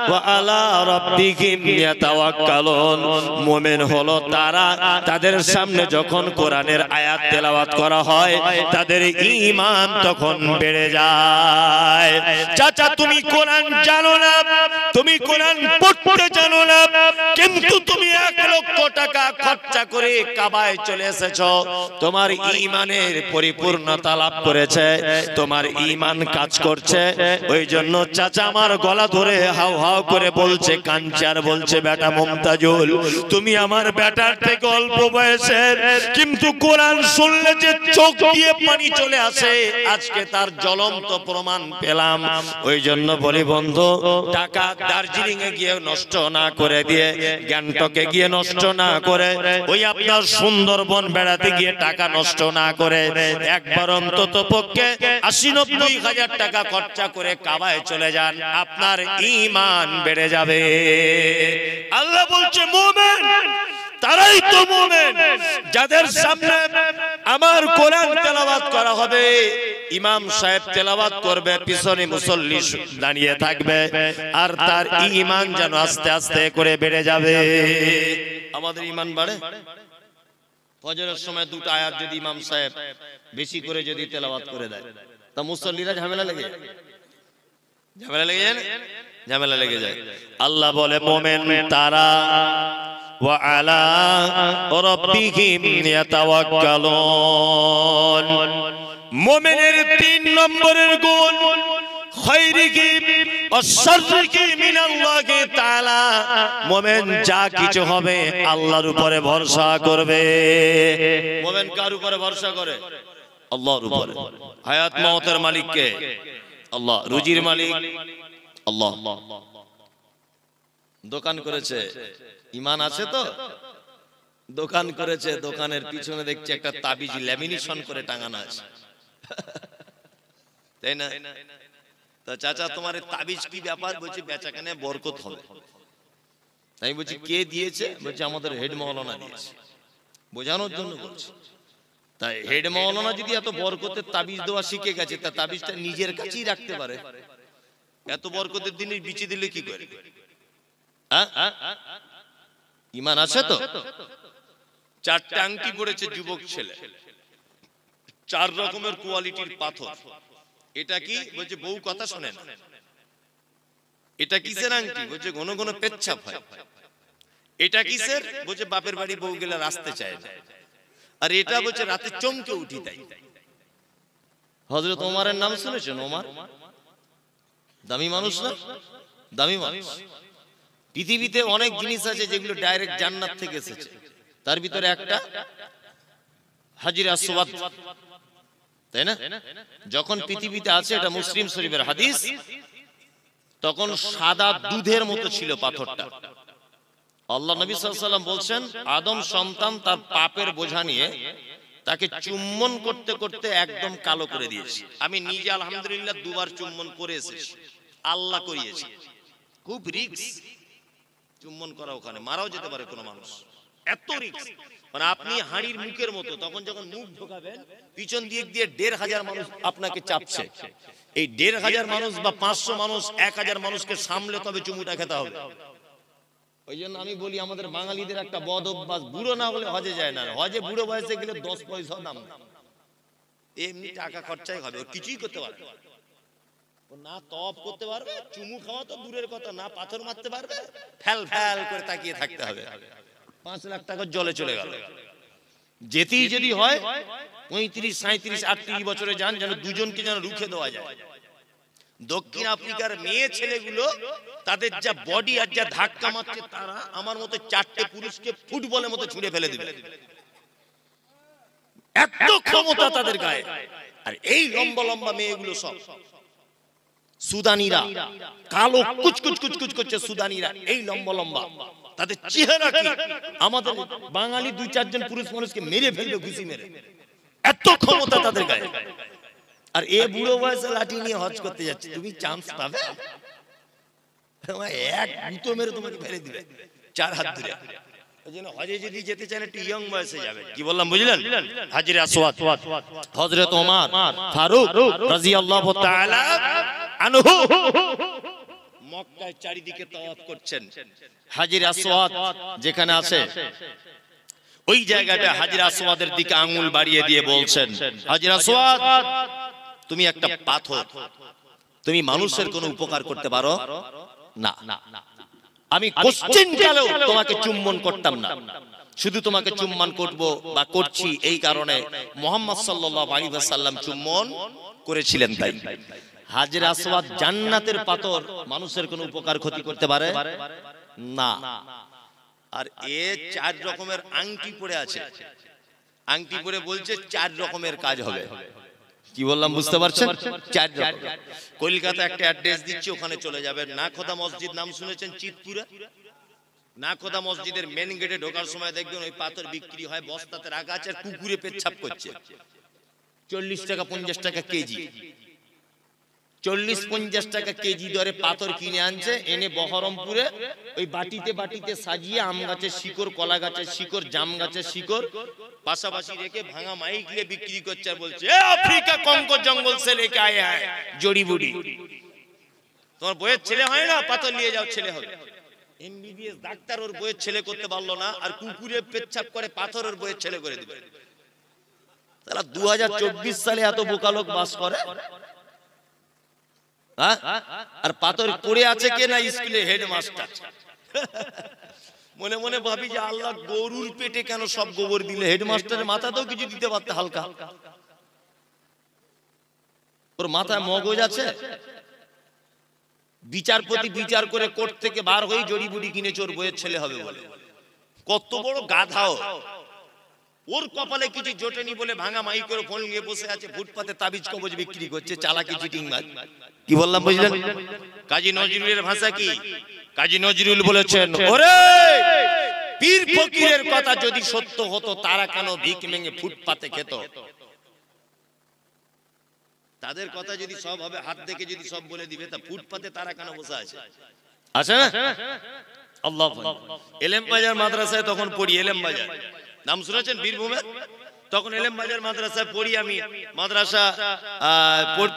ওয়া আলা রাব্বিহিম ইয়াতাওয়াক্কালুন। মুমিন হলো তারা, তাদের সামনে যখন কোরআনের আয়াত তেলাওয়াত করা হয়, তাদের ঈমান তখন বেড়ে যায়। চাচা তুমি কোরআন জানো না, তুমি কোরআন পড়তে জানো না, কিন্তু তুমি 1 লক্ষ টাকা খরচা করে কাবায় চলে এসেছো। তোমার ঈমানের পরিপূর্ণতা লাভ করেছে, তোমার ঈমান কাজ করছে। ওই জন্য চাচা আমার গলা ধরে হাউ হাউ করে বলছে, কাঞ্চার বলছে, বেটা মুমতাজুল, তুমি আমার বেটার থেকে অল্প বয়সের, কিন্তু কোরআন শুনলে যে চোখ দিয়ে পানি চলে আসে, আজকে তার জ্বলন্ত প্রমাণ পেলাম। ওই জন্য বলি বন্ধু, টাকা দার্জিলিং এ গিয়ে নষ্ট না করে দিয়ে, গ্যাংটকে গিয়ে নষ্ট না করে, ওই আপনার সুন্দরবন বেড়াতে গিয়ে টাকা নষ্ট না করে, একবার অন্তত পক্ষে 80-90 হাজার টাকা খরচা করে কাবায় চলে যান, আপনার ঈমান বেড়ে যাবে। আল্লাহ বলছে, মুমিন তারাই তো মুমিন। যাদের সামনে আমার কোরআন তেলাওয়াত করা হবে, ইমাম সাহেব তেলাওয়াত করবে, পিছনে মুসল্লি দাঁড়িয়ে থাকবে, আর তার ঈমান যেন আস্তে আস্তে করে বেড়ে যাবে। আমাদের ঈমান বাড়ে। ফজরের সময় দুটো আয়াত যদি ইমাম সাহেব বেশি করে যদি তেলাওয়াত করে দেয়, তা মুসল্লিরা ঝামেলা লেগে যায়, ঝামেলা লেগে যায়, ঝামেলা লেগে যায়। আল্লাহ বলে মুমিন তারা ওয়া আলা রাব্বিহিম ইয়াতাওয়াক্কালুন। মুমিনের 3 নম্বরের গুণ খায়রিহি ওয়া শাররিহি মিনাল্লাহি তাআলা। মুমিন যা কিছু হবে আল্লাহর উপরে ভরসা করবে। মুমিন কার উপরে ভরসা করে? আল্লাহর উপরে। হায়াত মওতের মালিক কে? আল্লাহ। রুজির মালিক আল্লাহ। দোকান করেছে, ঈমান আছে তো? দোকান করেছে, দোকানের পিছনে দেখছি একটা তাবিজ ল্যামিনেশন করে টাঙানো আছে, তাই না? তো চাচা তোমার তাবিজ কি ব্যাপার? বলছি বেচাকেনায় বরকত হবে। আমি বলছি কে দিয়েছে? বলছে আমাদের হেড মাওলানা দিয়েছে। বোঝানোর জন্য বলছি। তাই হেড মাওলানা যদি এত বরকতের তাবিজ দেওয়া শিখে গেছে, তা তাবিজটা নিজের কাছেই রাখতে পারে। এত বরকতের দিনে বিচি দিলে কি করে? ঈমান আছে তো? 4টে আংটি পড়েছে যুবক ছেলে, 4 রকমের কোয়ালিটির পাথর। এটা কি? বলছে বউ কথা শোনে না। এটা কিসের আংটি? বলছে ঘন ঘন পেচ্ছাপ হয়। এটা কিসের? বলছে বাপের বাড়ি বউ গেলে আসতে চায় না। আর এটা বলছে রাতে চমকে উঠি তাই। হযরত ওমরের নাম শুনেছেন? ওমর দামি মানুষ না? দামি মানুষ। পৃথিবীতে অনেক জিনিস আছে যেগুলো ডাইরেক্ট জান্নাত থেকে এসেছে, তার ভিতরে একটা হাজির আসওয়াদ, তাই না? যখন পৃথিবীতে আছে, এটা মুসলিম শরীফের হাদিস, তখন সাদা দুধের মতো ছিল পাথরটা। আল্লাহ নবী সাল্লাল্লাহু আলাইহি ওয়াসাল্লাম বলছেন আদম সন্তান তার পাপের বোঝা নিয়ে তাকে চুম্বন করতে করতে একদম কালো করে দিয়েছে। আমি নিজে আলহামদুলিল্লাহ 2 বার চুম্বন করে এসেছি, আল্লাহ করিয়েছে। খুব রিস্ক চুম্বন করা, ওখানে মারাও যেতে পারে কোনো মানুষ, এত রিস্ক। মানে আপনি হাড়ির মুখের মতো, তখন যখন মুখ ঢোকাবেন পিছন দিক দিয়ে 1,500 মানুষ আপনাকে চাপছে। এই 1,500 মানুষ বা 500 মানুষ 1,000 মানুষকে সামলে তবে চুমুটা খেতে হবে। ওই জন্য আমি বলি আমাদের বাঙালিদের একটা বদ অভ্যাস, বুড়ো না হলে হজে যায় না। হজে বুড়ো বয়সে গেলে 10 পয়সা দাম না, এমনি টাকা খরচাই হবে, ও কিছুই করতে পারবে না। ও না তওয়াব করতে পারবে, চুমু খাওয়া তো দূরের কথা, না পাথর মারতে পারবে, ফ্যাল ফ্যাল করে তাকিয়ে থাকতে হবে। 5 লাখ টাকা জলে চলে গেল। যেতেই যদি হয় 35, 37, 38 বছরে যান, যেন দুজনকে যেন রুখে দেওয়া যায়। দক্ষিণ আফ্রিকার মেয়ে ছেলেগুলো তাদের যা বডি আর যা ধাক্কা মারছে, তারা আমার মতো 4টে পুরুষকে ফুটবলের মতো ছুঁড়ে ফেলে দিবে, এত ক্ষমতা তাদের গায়ে। আর এই লম্বা লম্বা মেয়েগুলো সব সুদানিরা, কালো কুচকুচ কুচকুচ করছে সুদানিরা, এই লম্বা লম্বা। তাদের চেহারা কি আমাদের বাঙালি 2-4 জন পুরুষ মানুষকে মেরে ফেলবে ঘুষি মেরে, এত ক্ষমতা তাদের গায়ে। আর এ বুড়ো বয়সে লাঠি নিয়ে হজ করতে যাচ্ছে, তুমি চান্স পাবে? এক গুঁতো মেরে তোমাকে ফেলে দিবে 4 হাত দূরে। ওইজন্য হজে যদি যেতে চান একটু ইয়ং বয়সে যাবেন। কি বললাম বুঝলেন? হাজির আসওয়াদ হযরত ওমর ফারুক রাদিয়াল্লাহু তাআলা আনহু মক্কায় চারিদিকে তাওয়াফ করছেন। হাজির আসওয়াদ যেখানে আছে ওই জায়গাটা হাজির আসওয়াদের দিকে আঙ্গুল বাড়িয়ে দিয়ে বলছেন, হাজির আসওয়াদ তুমি একটা পাথর, তুমি মানুষের কোনো উপকার করতে পারো না। আমি কোশ্চেন কালেও তোমাকে চুম্বন করতাম না, শুধু তোমাকে চুম্বন করব বা করছি এই কারণে মুহাম্মদ সাল্লাল্লাহু আলাইহি ওয়াসাল্লাম চুম্বন করেছিলেন তাই। হাজরে আসওয়াদ জান্নাতের পাথর, মানুষের কোনো উপকার ক্ষতি করতে পারে না। আর এ 4 রকমের আংটি পরে আছে, আংটি পরে বলছে 4 রকমের কাজ হবে। কি বললাম বুঝতে পারছেন? 4 রকম। কলকাতা একটা অ্যাড্রেস দিচ্ছি, ওখানে চলে যাবেন। নাখোদা মসজিদ নাম শুনেছেন? চিতপুরে নাখোদা মসজিদের মেন গেটে ঢোকার সময় দেখবেন ওই পাথর বিক্রি হয়, বস্তাতে রাখা আছে, আর কুকুরে পেচ্ছাপ করছে। 40 টাকা 50 টাকা কেজি। 40-50 টাকা কেজি দরে পাথর কিনে আনছে, এনে বহরমপুরে ওই বাটিতে বাটিতে সাজিয়ে আম গাছের শিকড়, কলা গাছের শিকড়, জাম গাছের শিকড় পাশাপাশি রেখে ভাঙা মাইক নিয়ে বিক্রি করছে আর বলছে এ আফ্রিকা কঙ্গো জঙ্গল সে লেকে আয়ে হ্যায় জড়ি বুড়ি। তোমার বইয়ের ছেলে হয় না, পাথর নিয়ে যাও ছেলে হবে। এমবিবিএস ডাক্তার ওর বইয়ের ছেলে করতে পারলো না, আর কুকুরে পেচ্ছাপ করে পাথর ওর বইয়ের ছেলে করে দিবে। তাহলে 2024 সালে এত বোকা লোক বাস করে, আর পাথর পড়ে আছে কে না স্কুলে হেডমাস্টার। মনে মনে ভাবি যে আল্লাহ গরুর পেটে কেন সব গোবর দিলে, হেডমাস্টারের মাথাতেও কিছু দিতে পারতে হালকা। ওর মাথায় মগজ আছে? বিচারপতি বিচার করে কোর্ট থেকে বার হয়ে জড়িবুটি কিনে চোর বইয়ের ছেলে হবে বলে। কত বড় গাধাও। ওর কপালে কিছু জোটেনি বলে ভাঙা মাইকের ফোন নিয়ে বসে আছে, ফুটপাতে তাবিজ কবজ বিক্রি করছে, চালাকি চিটিংবাজ। কি বললাম বুঝলেন? কাজী নজরুলের ভাষা কি? কাজী নজরুল বলেছেন, ওরে পীর ফকিরের কথা যদি সত্য হতো তারা কেন ভিক ভেঙে ফুটপাতে খেত? তাদের কথা যদি সব হবে, হাত দেখে যদি সব বলে দিবে, তা ফুটপাতে তারা কেন বসে আছে? আছে না? আল্লাহ। এলেম বাজার মাদ্রাসায় তখন পড়ি, এলেম বাজার নাম শুনেছেন বীরভূমের? তখন এলেম বাজার মাদ্রাসায় পড়ি আমি, মাদ্রাসা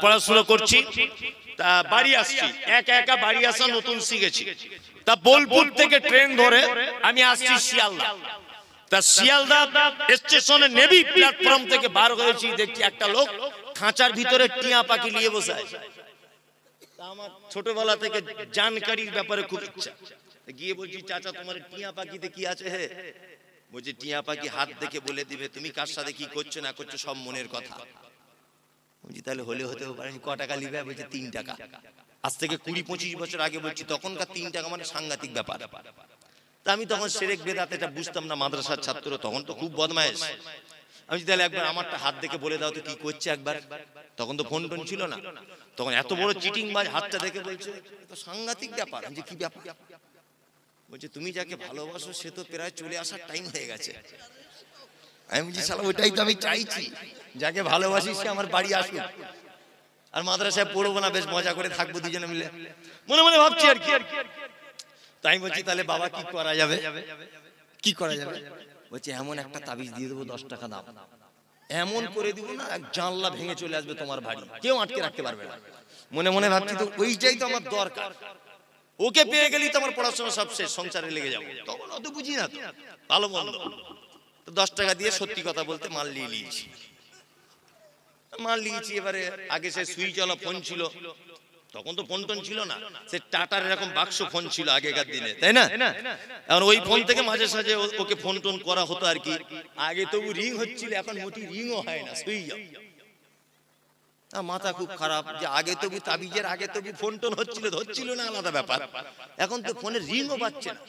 পড়াশোনা করছি। তা বাড়ি আসছি, একা একা বাড়ি আসা নতুন শিখেছি। তা বোলপুর থেকে ট্রেন ধরে আমি আসছি শিয়ালদা। তা শিয়ালদা স্টেশনে নেভি প্ল্যাটফর্ম থেকে বার হয়েছি, দেখছি একটা লোক খাঁচার ভিতরে টিয়া পাখি নিয়ে বসে আছে। আমার ছোটবেলা থেকে জানকারির ব্যাপারে খুব ইচ্ছা, গিয়ে বলছি চাচা তোমার টিয়া পাখিতে কি আছে? হে বলছি টিয়া পাখি হাত দেখে বলে দিবে তুমি কার সাথে কি করছো না করছো, সব মনের কথা। বলছি তাহলে হলে হতেও পারে। ক টাকা নিবে? বলছে 3 টাকা। আজ থেকে 20-25 বছর আগে বলছি, তখনকার 3 টাকা মানে সাংঘাতিক ব্যাপার। তা আমি তখন সেরেক বেদাত এটা বুঝতাম না, মাদ্রাসার ছাত্র, তখন তো খুব বদমায়েশ। আমি তাহলে একবার আমারটা হাত দেখে বলে দাও তো কি করছে একবার। তখন তো ফোন টোন ছিল না, তখন এত বড় চিটিং বাজ হাতটা দেখে বলছে তো সাংঘাতিক ব্যাপার। আমি কি ব্যাপার? বলছে তুমি যাকে ভালোবাসো সে তো প্রায় চলে আসার টাইম হয়ে গেছে। আমি বলছি শালা ওইটাই তো আমি চাইছি, যাকে ভালোবাসি সে আমার বাড়ি আসুক, আর মাদ্রাসায় পড়বো না, বেশ মজা করে থাকবো দুজনে মিলে, মনে মনে ভাবছি আর কি। তাই বলছি তাহলে বাবা কি করা যাবে? কি করা যাবে? বলছে এমন একটা তাবিজ দিয়ে দেবো 10 টাকা দাম, এমন করে দিব না এক জানলা ভেঙে চলে আসবে তোমার বাড়ি, কেউ আটকে রাখতে পারবে না। মনে মনে ভাবছি তো ওইটাই তো আমার দরকার, ওকে পেয়ে গেলি তো আমার পড়াশোনা সব শেষ, সংসারে লেগে যাবো। তখন অত বুঝি না তো ভালো মন্দ। 10 টাকা দিয়ে সত্যি কথা বলতে মাল নিয়ে নিয়েছি। মাল নিয়েছি, এবারে আগে সে সুইচ ওয়ালা ফোন ছিল, তখন তো ফোন টোন ছিল না, সে টাটার এরকম বাক্স ফোন ছিল আগেকার দিনে, তাই না? এখন ওই ফোন থেকে মাঝে সাঝে ওকে ফোন টোন করা হতো আর কি। আগে তবু রিং হচ্ছিল, এখন মোটি রিংও হয় না, সুইচ অফ। মাথা খুব খারাপ যে আগে তবু তাবিজের আগে তবু ফোন টোন হচ্ছিল না, আলাদা ব্যাপার। এখন তো ফোনের রিংও পাচ্ছে না।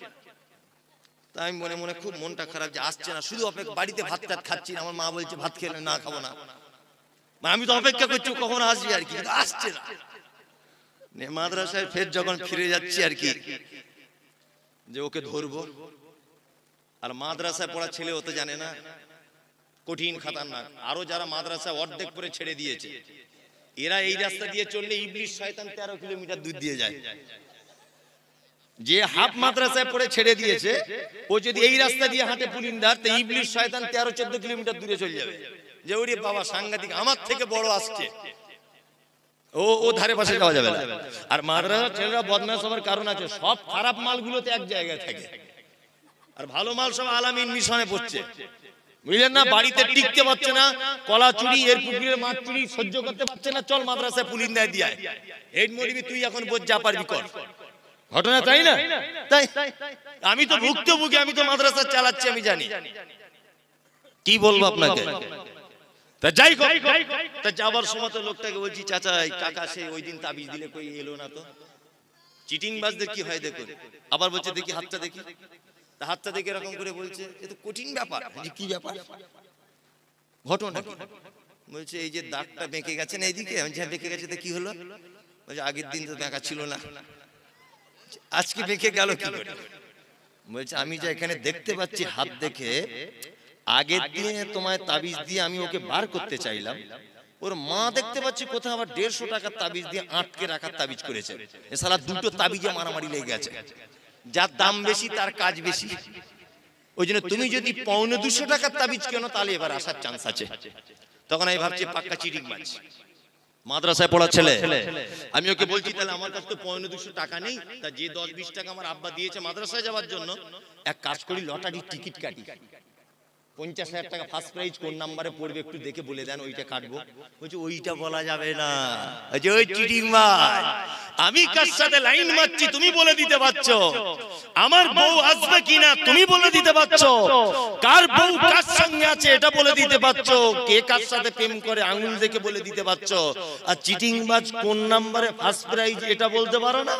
তাই মনে মনে খুব মনটা খারাপ যে আসছে না, শুধু অপেক্ষা, বাড়িতে ভাত টাত খাচ্ছি না, আমার মা বলছে ভাত খেলে না, খাবো না। আমি তো অপেক্ষা করছি কখন আসবি আর কি, আসছে না। মাদ্রাসায় ফের যখন ফিরে যাচ্ছি আর কি, যে ওকে ধরবো, আর মাদ্রাসায় পড়া ছেলে হতে জানে না, কঠিন খাতারনাক। আরো যারা মাদ্রাসায় অর্ধেক করে ছেড়ে দিয়েছে, এরা এই রাস্তা দিয়ে চললে ইবলিশ শয়তান 13 কিলোমিটার দূর দিয়ে যায়। যে হাফ মাদ্রাসায় পড়ে ছেড়ে দিয়েছে, ও যদি এই রাস্তা দিয়ে হাঁটে পুলিন্দার, তো ইবলিশ শয়তান 13-14 কিলোমিটার দূরে চলে যাবে, যে ওরে বাবা সাংঘাতিক, আমার থেকে বড় আসছে, ও ধারে পাশে যাওয়া যাবে না। আর মাদ্রাসার ছেলেরা বদমাশ হওয়ার কারণ আছে, সব খারাপ মালগুলোতে এক জায়গায় থাকে, আর ভালো মাল সব আলামিন মিশনে পড়ছে, বুঝলেন না? বাড়িতে টিকতে পারছে না, কলা চুরি, এর পুকুরের মাছ চুরি সহ্য করতে পারছে না, চল মাদ্রাসায় পুলিন্দায় দিয়ে হেড মরিবি, তুই এখন বোঝ যা পারবি কর। ঘটনা তাই না? তাই আমি তো ভুক্তভোগী, আমি তো মাদ্রাসা চালাচ্ছি, আমি জানি। কি বলবো আপনাকে? তা যাই হোক, তা যাবার সময় তো লোকটাকে বলছি চাচা কাকা সে ওই দিন তাবিজ দিলে কই এলো না তো। চিটিং বাজদের কি হয় দেখুন। আবার বলছে দেখি হাতটা দেখি, তা হাতটা দেখে এরকম করে বলছে এ তো কঠিন ব্যাপার। কি ব্যাপার? ঘটনা কি? বলছে এই যে দাগটা বেঁকে গেছে না এইদিকে, আমি যা বেঁকে গেছে তো কি হলো? বলছে আগের দিন তো বেঁকা ছিল না, আজকে বেঁকে গেল কি করে? বলছে আমি যা এখানে দেখতে পাচ্ছি হাত দেখে, আগের দিনে তোমায় তাবিজ দিয়ে আমি ওকে বার করতে চাইলাম, ও ওর মা দেখতে পাচ্ছি কোথাও আবার 150 টাকার তাবিজ দিয়ে আটকে রাখার তাবিজ করেছে। এ শালা দুটো তাবিজে মারামারি লেগে গেছে, যার দাম বেশি তার কাজ বেশি। ওই জন্য তুমি যদি 250 টাকার তাবিজ কেন তাহলে এবার আসার চান্স আছে। তখন আমি ভাবছি পাক্কা চিটিং মাছ, মাদ্রাসায় পড়া ছেলে। আমি ওকে বলছি তাহলে আমার কাছে তো 250 টাকা নেই, তা যে 10-20 টাকা আমার আব্বা দিয়েছে মাদ্রাসায় যাওয়ার জন্য, এক কাজ করি লটারির টিকিট কাটি, 50,000 টাকা ফার্স্ট প্রাইজ কোন নাম্বারে পড়বে একটু দেখে বলে দেন, ওইটা কাটবো। বলছি ওইটা বলা যাবে না, ওই চিটিং মাছ। আমি কার সাথে লাইন মারছি তুমি বলে দিতে পারছো, আমার বউ আসবে কিনা তুমি বলে দিতে পারছো, কার বউ কার সঙ্গে আছে এটা বলে দিতে পারছো, কে কার সাথে প্রেম করে আঙুল দেখে বলে দিতে পারছো। আর চিটিং মাছ কোন নাম্বারে ফার্স্ট প্রাইজ এটা বলতে পারো না।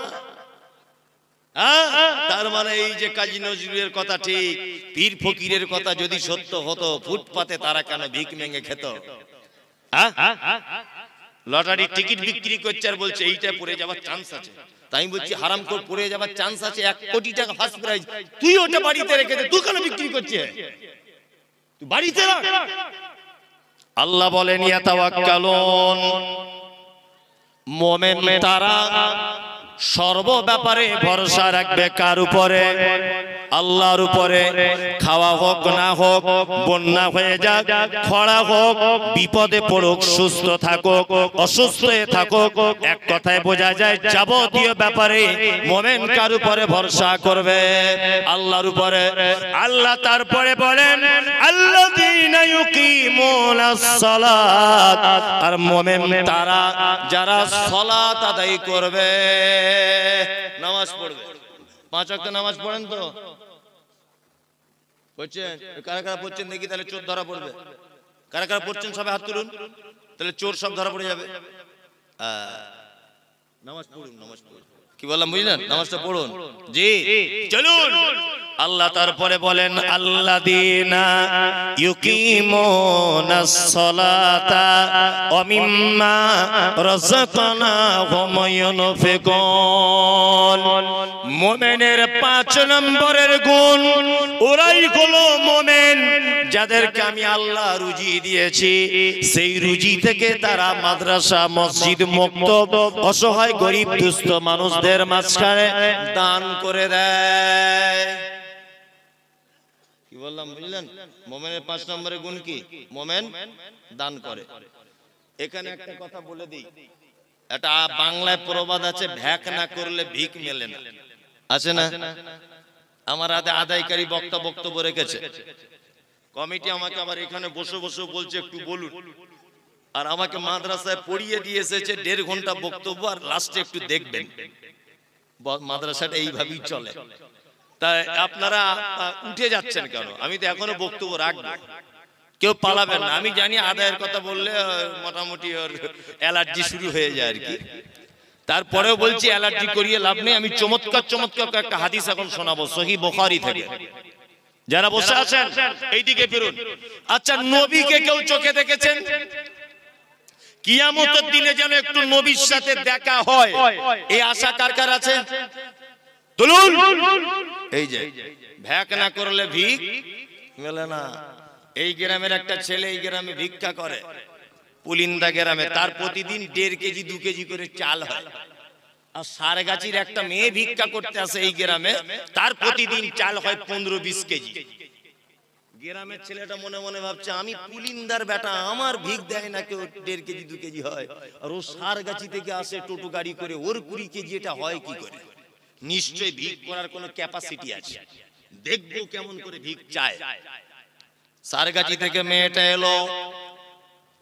তার মানে এই যে কাজী নজরুলের কথা ঠিক, পীর ফকিরের কথা যদি সত্য হতো, ফুটপাতে তারা কেন ভিক মেঙে খেত? লটারির টিকিট বিক্রি করছে আর বলছে এইটা পড়ে যাওয়ার চান্স আছে। তাই বলছি হারামখোর পড়ে যাওয়ার চান্স আছে, 1 কোটি টাকা ফার্স্ট প্রাইজ, তুই ওটা বাড়িতে রেখে দে, তুই কেন বিক্রি করছিস? তুই বাড়িতে রাখ। আল্লাহ বলেন ইয়াতাওয়াক্কালুন, মুমিন তারা সর্ব ব্যাপারে ভরসা রাখবে কার উপরে? আল্লাহর উপরে। খাওয়া হোক না হোক, বন্যা হয়ে যাক, খরা হোক, বিপদে পড়ুক, সুস্থ থাকুক, অসুস্থ হয়ে থাকুক, এক কথায় বোঝা যায় যাবতীয় ব্যাপারে মুমিন কার উপরে ভরসা করবে? আল্লাহর উপরে। আল্লাহ তারপরে বলেন আল্লাযীনা ইউকিমুনাস সালাত, আর মুমিন তারা যারা সালাত আদায় করবে, নামাজ পড়বে। 5 ওয়াক্ত নামাজ পড়েন তো? পড়ছেন? কারা কারা পড়ছেন দেখি, তাহলে চোর ধরা পড়বে। কারা কারা পড়ছেন সবাই হাত তুলুন, তাহলে চোর সব ধরা পড়ে যাবে। নামাজ পড়ুন, নামাজ পড়ুন। কি বললাম বুঝলেন? নামাজটা পড়ুন। জি চলুন। আল্লাহ তারপরে বলেন আল্লাযীনা ইউকিমুনাস সালাতা ওয়া মিম্মা রাযাকনাহুম ইউনফিকুন। মুমিনের 5 নম্বরের গুণ, ওরাই হলো মুমিন যাদেরকে আমি আল্লাহ রুজি দিয়েছি, সেই রুজি থেকে তারা মাদ্রাসা, মসজিদ, মক্তব, অসহায় গরিব দুস্থ মানুষদের মাঝখানে দান করে দেয়। কি বললাম বুঝলেন? মুমিনের 5 নম্বরের গুণ কি? মুমিন দান করে। এখানে একটা কথা বলে দিই, এটা বাংলায় প্রবাদ আছে, ভ্যাক না করলে ভিক মেলে না। আছে না? আমার আদায়কারী বক্তব্য রেখেছে কমিটি, আমাকে আবার এখানে বসে বসে বলছে একটু বলুন, আর আমাকে মাদ্রাসায় পড়িয়ে দিয়ে এসেছে 1.5 ঘন্টা বক্তব্য, আর লাস্টে একটু দেখবেন। মাদ্রাসাটা এইভাবেই চলে। তাই আপনারা উঠে যাচ্ছেন কেন? আমি তো এখনো বক্তব্য রাখবো, কেউ পালাবেন না। আমি জানি আদায়ের কথা বললে মোটামুটি ওর অ্যালার্জি শুরু হয়ে যায় আর কি। তারপরেও বলছি অ্যালার্জি করিয়ে লাভ নেই। আমি চমৎকার একটা হাদিস এখন শোনাবো সহিহ বুখারী থেকে। যারা বসে আছেন এইদিকে ফিরুন। আচ্ছা, নবীকে কেউ চোখে দেখেছেন? কিয়ামতের দিনে যেন একটু নবীর সাথে দেখা হয়, এই আশা কার কার আছে? তুলুন। এই যে ভ্যাক না করলে ভিক মেলে না। এই গ্রামের একটা ছেলে এই গ্রামে ভিক্ষা করে, পুলিন্দা গ্রামে। তার প্রতিদিন 1.5 কেজি 2 কেজি করে চাল হয়। আর সারগাছির একটা মেয়ে ভিক্ষা করতে আসে এই গ্রামে, তার প্রতিদিন চাল হয় 15-20 কেজি। গ্রামের ছেলেটা মনে মনে ভাবছে আমি পুলিন্দার বেটা, আমার ভিক দেয় না কেউ, 1.5 কেজি 2 কেজি হয়। আর ও সারগাছি থেকে আসে টোটো গাড়ি করে, ওর 20 কেজি, এটা হয় কি করে? নিশ্চয়ই ভিক করার কোনো ক্যাপাসিটি আছে, দেখবো কেমন করে ভিক চায়। সারগাছি থেকে মেয়েটা এলো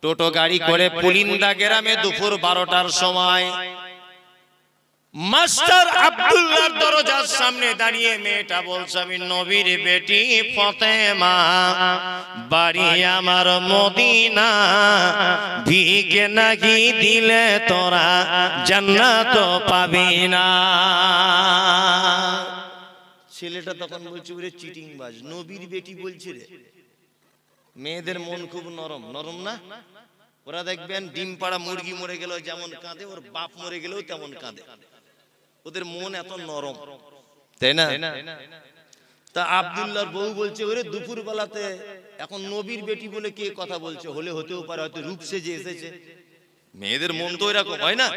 টোটো গাড়ি করে পুলিন্দা গ্রামে দুপুর 12টার সময়। মাস্টার আব্দুল্লাহর দরজার সামনে দাঁড়িয়ে মেয়েটা বলছে আমি নবীর বেটি ফাতেমা, বাড়ি আমার মদিনা, ভিক নাকি দিলে তোরা জান্নাত পাবি না। ছেলেটা তখন বলছে ওরে চিটিংবাজ, নবীর বেটি বলছে রে। মেয়েদের মন খুব নরম, নরম না? ওরা দেখবেন ডিম পাড়া মুরগি মরে গেল যেমন কাঁদে, ওর বাপ মরে গেলেও তেমন কাঁদে। ওদের মন এত নরম, তাই না? তা আব্দুল্লাহর বউ বলছে ওরে দুপুর বেলাতে এখন নবীর বেটি বলে কে কথা বলছে, হলে হতেও পারে হয়তো রূপ সেজে এসেছে। মেয়েদের মন তো এরকম হয় না।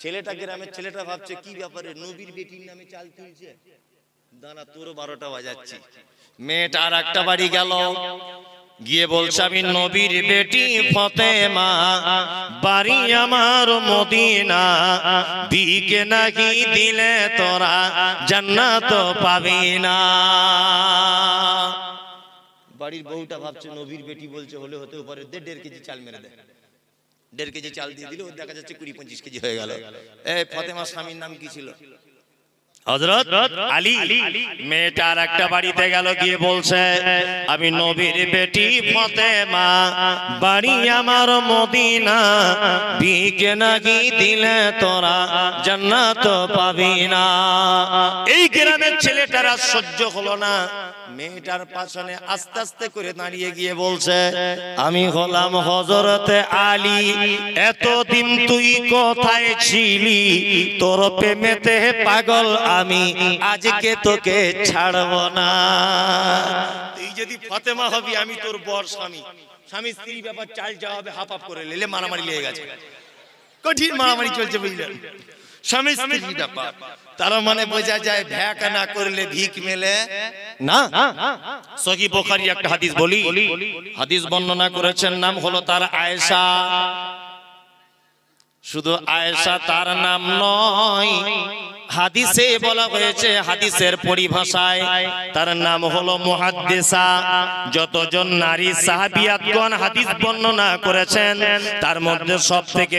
ছেলেটা গ্রামের ছেলেটা ভাবছে কি ব্যাপারে নবীর বেটির নামে চাল তুলছে, দানা তোর 12টা বাজাচ্ছি। মেয়েটা আর একটা বাড়ি গেল, গিয়ে বলছে আমি নবীর বেটি ফতেমা, বাড়ি আমার মদিনা, বিকে নাকি দিলে তোরা জান্নাত পাবি না। বাড়ির বউটা ভাবছে নবীর বেটি বলছে হলে হতেও পারে, 1.5 কেজি চাল মেরে দেয়। 1.5 কেজি চাল দিয়ে দিল, দেখা যাচ্ছে 20-25 কেজি হয়ে গেল। এই ফতেমার স্বামীর নাম কি ছিল? হযরত আলী। মেয়েটা আর একটা বাড়িতে গেল, গিয়ে বলছে আমি নবীর বেটি ফতেমা, বাড়ি আমার মদিনা, বিকে নাকি দিলে তোরা জান্নাত পাবি না। এই গ্রামের ছেলেটারা সহ্য হলো না, মেয়েটার পাশনে আস্তে আস্তে করে দাঁড়িয়ে গিয়ে বলছে আমি হলাম হযরতে আলী, এতদিন তুই কোথায় ছিলি, তোর প্রেমেতে পাগল আমি, আজকে তোকে ছাড়ব না। তুই যদি ফতেমা হবি আমি তোর বর স্বামী, স্বামী স্ত্রী ব্যাপার চাল যাওয়া হবে, হাফ হাফ করে লেলে মারামারি লেগে গেছে, কঠিন মারামারি চলছে বুঝলেন, স্বামী স্ত্রী ব্যাপার। তার মানে বোঝা যায় ভ্যাক না করলে ভিক মেলে না। সহিহ বুখারী একটা হাদিস বলি, হাদিস বর্ণনা করেছেন, নাম হলো তার আয়েশা। শুধু আয়েশা তার নাম নয়, হাদিসে বলা হয়েছে, হাদিসের পরিভাষায় তার নাম হলো মুহাদ্দিসা। যতজন নারী সাহাবিয়াতগণ হাদিস বর্ণনা করেছেন তার মধ্যে সবথেকে